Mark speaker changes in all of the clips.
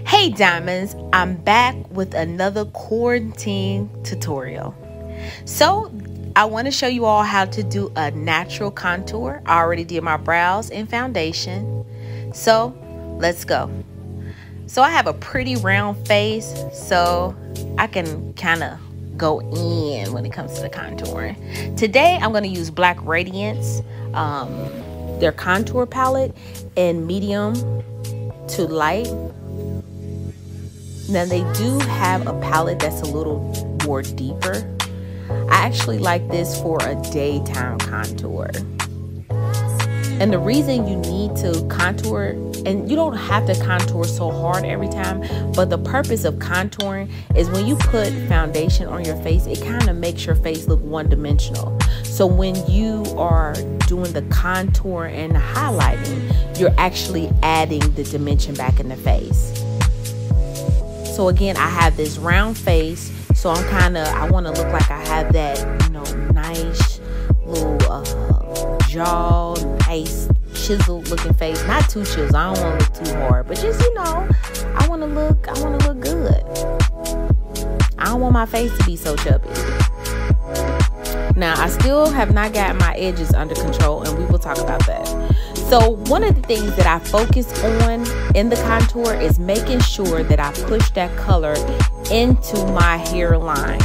Speaker 1: Hey diamonds, I'm back with another quarantine tutorial. So I want to show you all how to do a natural contour. I already did my brows and foundation. So let's go. So I have a pretty round face, so I can kind of go in when it comes to the contouring. Today I'm going to use Black Radiance, their contour palette in medium to light. Now they do have a palette that's a little more deeper. I actually like this for a daytime contour. And the reason you need to contour, and you don't have to contour so hard every time, but the purpose of contouring is when you put foundation on your face, it kind of makes your face look one-dimensional. So when you are doing the contour and the highlighting, you're actually adding the dimension back in the face. So again, I have this round face, so I want to look like I have that, nice little jaw, nice chiseled looking face. Not too chiseled, I don't want to look too hard, but just, I want to look good. I don't want my face to be so chubby. Now, I still have not gotten my edges under control, and we will talk about that. So one of the things that I focus on in the contour is making sure that I push that color into my hairline.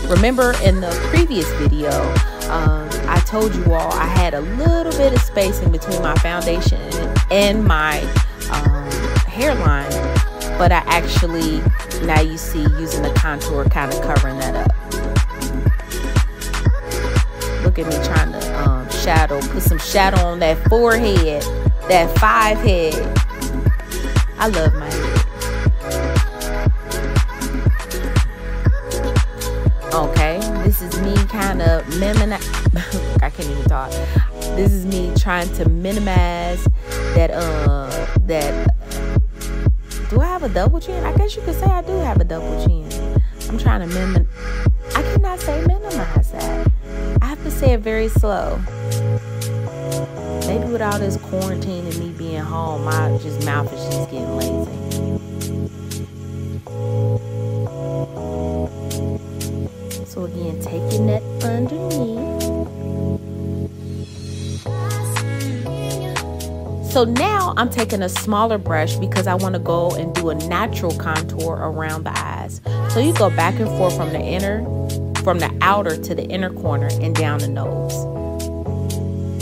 Speaker 1: Remember in the previous video, I told you all I had a little bit of spacing between my foundation and my hairline, but I actually, now you see, using the contour kind of covering that up. Look at me trying to put some shadow on that forehead, that 5 head. I love my head. Okay, this is me kind of I can't even talk. This is me trying to minimize that do I have a double chin? I guess you could say I do have a double chin. I'm trying to I cannot say minimize that. I have to say it very slow. Maybe with all this quarantine and me being home, my mouth is just getting lazy. So again, taking that underneath. So now I'm taking a smaller brush because I want to go and do a natural contour around the eyes. So you go back and forth from the outer to the inner corner and down the nose.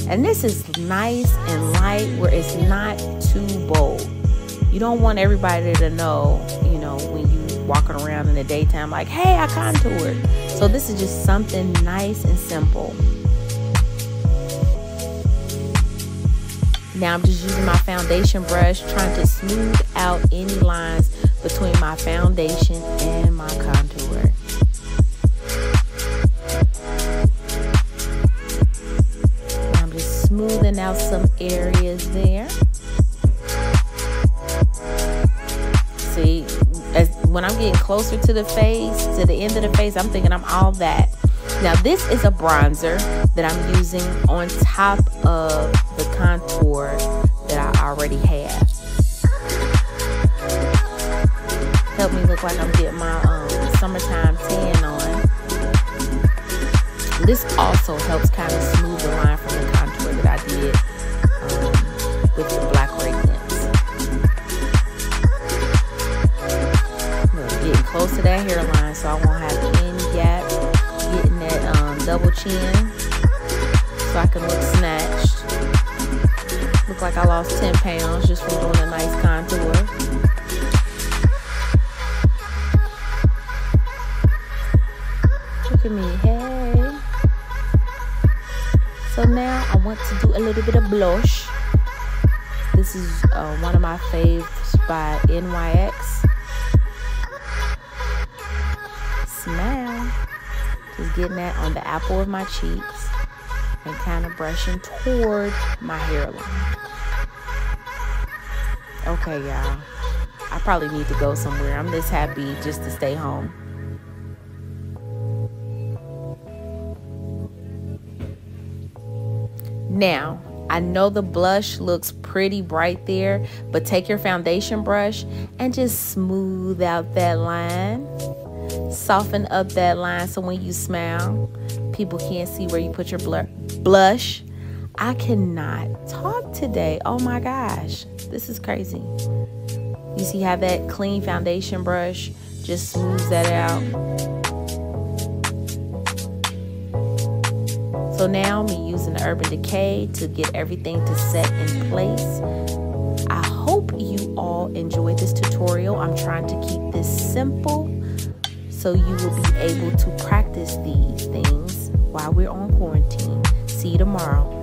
Speaker 1: And this is nice and light where it's not too bold. You don't want everybody to know, when you walking around in the daytime like, hey, I contoured. So this is just something nice and simple. Now I'm just using my foundation brush, trying to smooth out any lines between my foundation and my contour. I'm just smoothing out some areas there. See, when I'm getting closer to the face, to the end of the face, I'm thinking I'm all that. Now this is a bronzer that I'm using on top of the contour that I already have. Help me look like I'm getting my summertime tan on. This also helps kind of smooth the line from the contour that I did with the Black Radiance. Getting close to that hairline so I won't have any gap. Getting that double chin so I can look snatched. Look like I lost 10 pounds just from doing a nice contour. Look at me, hey. So now I want to do a little bit of blush. This is one of my faves by NYX. Smile. Just getting that on the apple of my cheeks and kind of brushing toward my hairline. Okay, y'all. I probably need to go somewhere. I'm this happy just to stay home. Now, I know the blush looks pretty bright there, but take your foundation brush and just smooth out that line. Soften up that line so when you smile, people can't see where you put your blush. I cannot talk today. Oh my gosh, this is crazy. You see how that clean foundation brush just smooths that out? So now I'm using the Urban Decay to get everything to set in place. I hope you all enjoyed this tutorial. I'm trying to keep this simple so you will be able to practice these things while we're on quarantine. See you tomorrow.